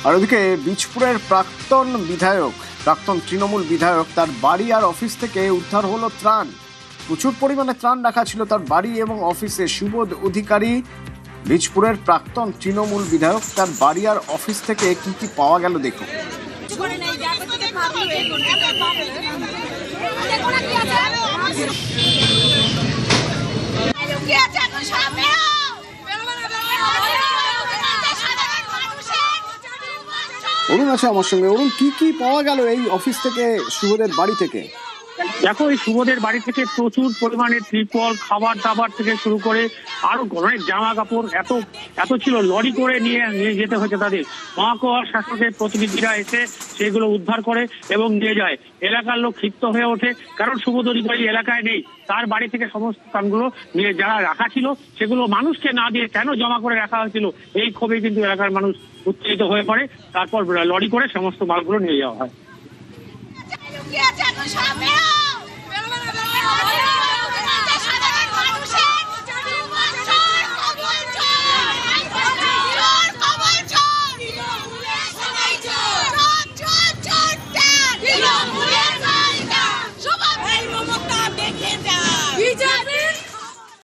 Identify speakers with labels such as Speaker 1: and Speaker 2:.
Speaker 1: আর ওদিকে বীজপুরের প্রাক্তন তৃণমূল বিধায়ক তার বাড়ি আর অফিস থেকে উদ্ধার হলো ত্রাণ। প্রচুর পরিমাণে ত্রাণ রাখা ছিল তার বাড়ি এবং অফিসে। সুবোধ অধিকারী বীজপুরের প্রাক্তন তৃণমূল বিধায়ক, তার বাড়ি আর অফিস থেকে কি কি পাওয়া গেল দেখুন। অরুণ আছে আমার সঙ্গে। অরুণ, কি কি পাওয়া গেল এই অফিস থেকে, সুবোধের বাড়ি থেকে?
Speaker 2: দেখো, এই সুবোধের বাড়ি থেকে প্রচুর পরিমাণে ত্রিপল, খাবার দাবার থেকে শুরু করে আরো অনেক জামা কাপড় এত ছিল, লরি করে নিয়ে যেতে হয়েছে তাদের। মহকুমা শাসকের প্রতিনিধিরা এসে সেগুলো উদ্ধার করে এবং নিয়ে যায়। এলাকার লোক ক্ষিপ্ত হয়ে ওঠে, কারণ সুবোধ অধিকারী এলাকায় নেই। তার বাড়ি থেকে সমস্ত কানগুলো নিয়ে যারা রাখা ছিল সেগুলো মানুষকে না দিয়ে কেন জমা করে রাখা হয়েছিল, এই ক্ষোভে কিন্তু এলাকার মানুষ উত্তেজিত হয়ে পড়ে। তারপর লরি করে সমস্ত মালগুলো নিয়ে যাওয়া হয়।